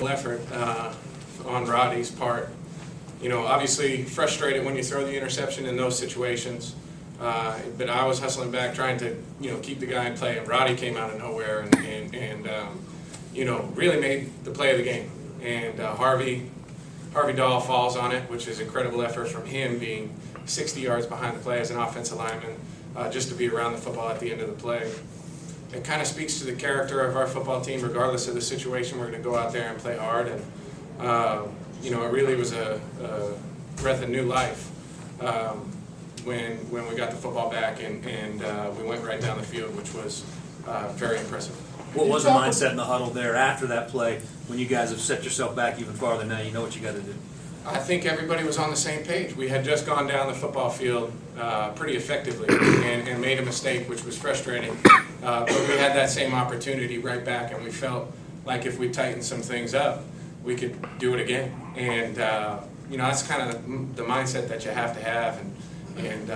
effort on Roddy's part. You know, obviously frustrated when you throw the interception in those situations, but I was hustling back trying to, you know, keep the guy in play, and Roddy came out of nowhere and you know, really made the play of the game. And Harvey Dahl falls on it, which is incredible effort from him, being 60 yards behind the play as an offensive lineman, just to be around the football at the end of the play. It kind of speaks to the character of our football team. Regardless of the situation, we're going to go out there and play hard. And you know, it really was a breath of new life when we got the football back and we went right down the field, which was very impressive. What was the mindset in the huddle there after that play when you guys have set yourself back even farther? Now you know what you got to do. I think everybody was on the same page. We had just gone down the football field pretty effectively and made a mistake, which was frustrating. But we had that same opportunity right back, and we felt like if we tightened some things up, we could do it again. And you know, that's kind of the mindset that you have to have, and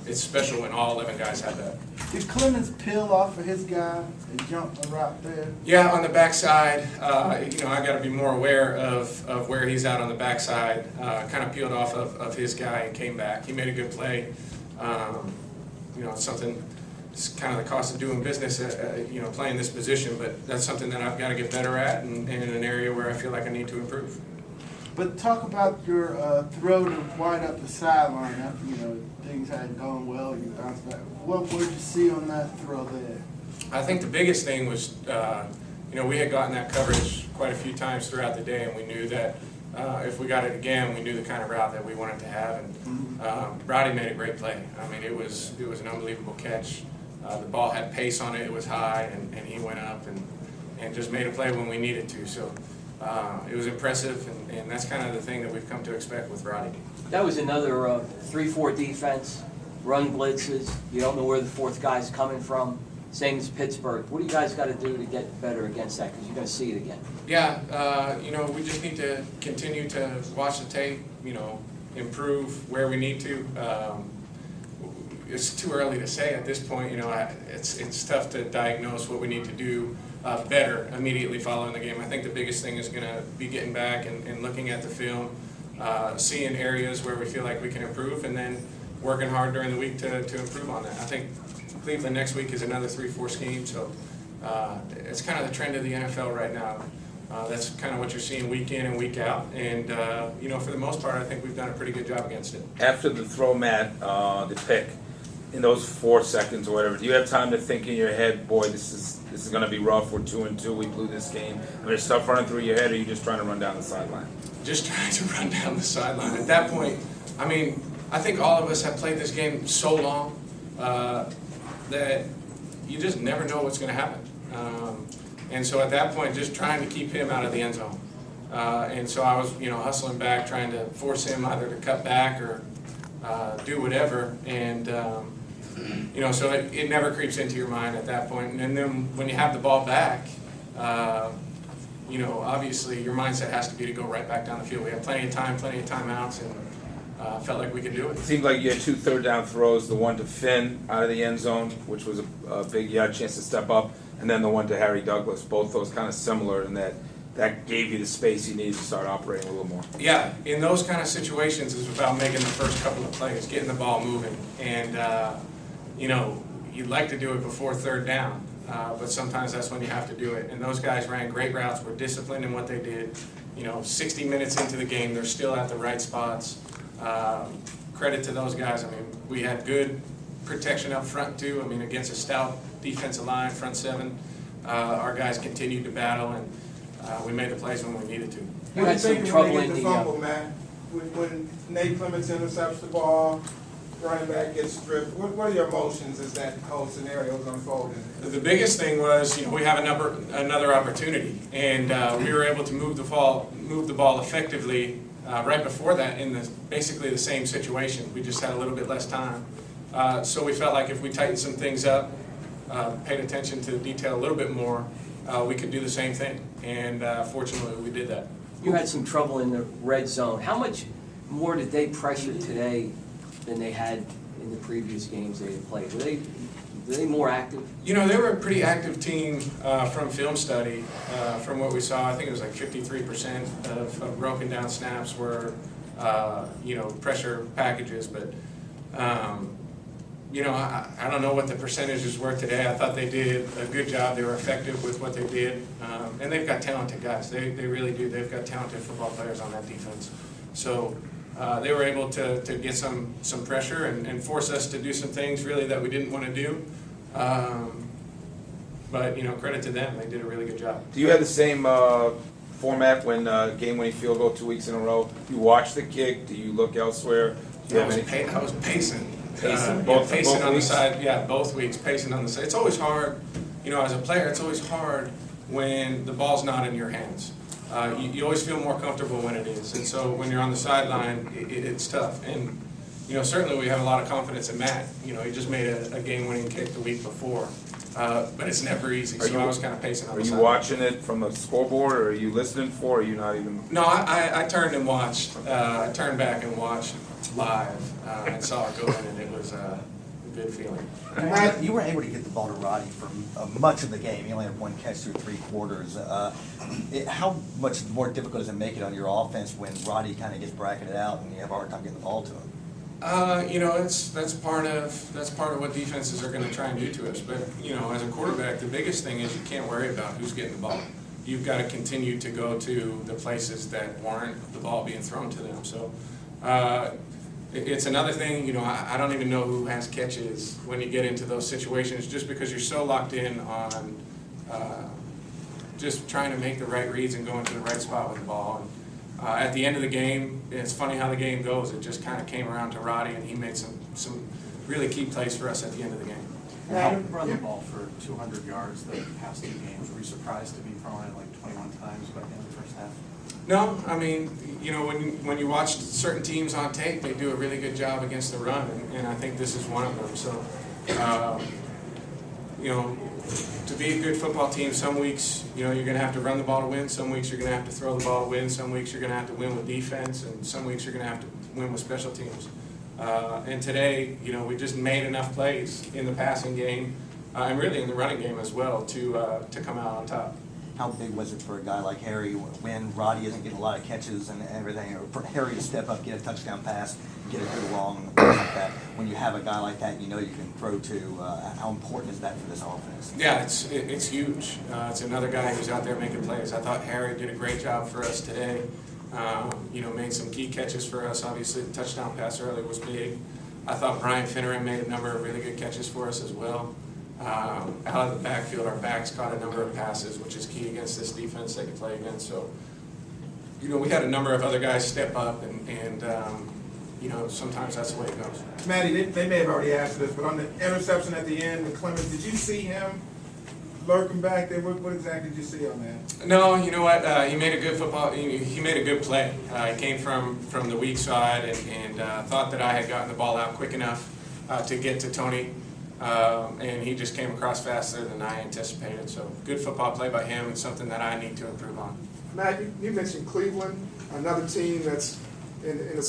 it's special when all 11 guys have that. Did Clemens peel off of his guy and jump a route there? Yeah, on the backside, you know, I got to be more aware of where he's out on the backside. Kind of peeled off of his guy and came back. He made a good play. You know, it's something. It's kind of the cost of doing business, you know, playing this position. But that's something that I've got to get better at, and in an area where I feel like I need to improve. But talk about your throw to wide up the sideline after, you know, things hadn't gone well. You bounced back. What did you see on that throw there? I think the biggest thing was, you know, we had gotten that coverage quite a few times throughout the day, and we knew that if we got it again, we knew the kind of route that we wanted to have. And Roddy made a great play. I mean, it was an unbelievable catch. The ball had pace on it. It was high, and he went up and just made a play when we needed to. So it was impressive, and that's kind of the thing that we've come to expect with Roddy. That was another 3-4 defense, run blitzes. You don't know where the fourth guy's coming from. Same as Pittsburgh. What do you guys got to do to get better against that? Because you're going to see it again. Yeah, you know, we just need to continue to watch the tape, you know, improve where we need to. It's too early to say at this point. You know, it's tough to diagnose what we need to do better immediately following the game. I think the biggest thing is going to be getting back and looking at the film, seeing areas where we feel like we can improve, and then working hard during the week to improve on that. I think Cleveland next week is another 3-4 scheme, so it's kind of the trend of the NFL right now. That's kind of what you're seeing week in and week out, and you know, for the most part, I think we've done a pretty good job against it. After the throw, Matt, the pick, in those 4 seconds or whatever, do you have time to think in your head, boy, this is going to be rough, we're 2-2, we blew this game? I mean, is stuff running through your head, or are you just trying to run down the sideline? Just trying to run down the sideline. At that point, I mean, I think all of us have played this game so long that you just never know what's going to happen. And so at that point, just trying to keep him out of the end zone. And so I was, you know, hustling back, trying to force him either to cut back or do whatever. And you know, so it never creeps into your mind at that point. And then when you have the ball back, you know, obviously your mindset has to be to go right back down the field. We had plenty of time, plenty of timeouts, and felt like we could do it. It seemed like you had 2 third-down throws, the one to Finn out of the end zone, which was a big, you had a chance to step up, and then the one to Harry Douglas. Both those kind of similar in that gave you the space you needed to start operating a little more. Yeah, in those kind of situations, it's about making the first couple of plays, getting the ball moving. And, you know, you'd like to do it before third down, but sometimes that's when you have to do it. And those guys ran great routes, were disciplined in what they did. You know, 60 minutes into the game, they're still at the right spots. Credit to those guys. I mean, we had good protection up front, too. I mean, against a stout defensive line, front seven, our guys continued to battle, and we made the plays when we needed to. You had some trouble in the fumble, Matt. When Nate Clemens intercepts the ball, running back gets stripped. What are your emotions as that whole scenario is unfolding? The biggest thing was, you know, we have another opportunity, and we were able to move the ball effectively right before that in basically the same situation. We just had a little bit less time, so we felt like if we tightened some things up, paid attention to the detail a little bit more, we could do the same thing. And fortunately, we did that. You had some trouble in the red zone. How much more did they pressure today than they had in the previous games they had played? Were they Are they more active? You know, they were a pretty active team from film study. From what we saw, I think it was like 53% of broken down snaps were, you know, pressure packages. But, you know, I don't know what the percentages were today. I thought they did a good job. They were effective with what they did. And they've got talented guys. They really do. They've got talented football players on that defense. So they were able to get some pressure and force us to do some things really that we didn't want to do. But, you know, credit to them. They did a really good job. Do you have the same format when game-winning field goal 2 weeks in a row? You watch the kick? Do you look elsewhere? Do you have any? I was pacing. Pacing, Pacing both on the weeks? side. Yeah, both weeks. Pacing on the side. It's always hard, you know, as a player, it's always hard when the ball's not in your hands. You always feel more comfortable when it is. And so when you're on the sideline, it's tough. And, you know, certainly we have a lot of confidence in Matt. You know, he just made a game-winning kick the week before. But it's never easy, so I was kind of pacing on Are the you sideline. watching it from the scoreboard, or are you listening for, or are you not even? No, I turned and watched. I turned back and watched live and saw it go in, and it was a good feeling. Matt, you were able to get the ball to Roddy for much of the game. You only had one catch through 3 quarters. How much more difficult does it make it on your offense when Roddy kind of gets bracketed out and you have a hard time getting the ball to him? You know, that's part of what defenses are going to try and do to us. But you know, as a quarterback, the biggest thing is you can't worry about who's getting the ball. You've got to continue to go to the places that warrant the ball being thrown to them. So it's another thing. You know, I don't even know who has catches when you get into those situations, just because you're so locked in on just trying to make the right reads and going to the right spot with the ball. At the end of the game, it's funny how the game goes. It just kind of came around to Roddy, and he made some really key plays for us at the end of the game. You run the ball for 200 yards the past 2 games. Were you surprised to be throwing it like 21 times by the end of the first half? No, I mean, you know, when you watch certain teams on tape, they do a really good job against the run, and I think this is one of them. So, you know, to be a good football team, some weeks, you know, you're going to have to run the ball to win. Some weeks you're going to have to throw the ball to win. Some weeks you're going to have to win with defense, and some weeks you're going to have to win with special teams. And today, you know, we just made enough plays in the passing game and really in the running game as well to come out on top. How big was it for a guy like Harry when Roddy isn't getting a lot of catches and everything, or for Harry to step up, get a touchdown pass, get a good long like that? When you have a guy like that, you know you can throw to. How important is that for this offense? Yeah, it's huge. It's another guy who's out there making plays. I thought Harry did a great job for us today. You know, made some key catches for us. Obviously, the touchdown pass earlier was big. I thought Brian Finneran made a number of really good catches for us as well. Out of the backfield, our backs caught a number of passes, which is key against this defense that you play against. So, you know, we had a number of other guys step up, and you know, sometimes that's the way it goes. Matty, they may have already asked this, but on the interception at the end with Clemens, did you see him lurking back there? What exactly did you see on that? No, you know what? He made a good football. He made a good play. He came from the weak side and thought that I had gotten the ball out quick enough to get to Tony, and he just came across faster than I anticipated. So good football play by him, and something that I need to improve on. Matt, you mentioned Cleveland, another team that's in a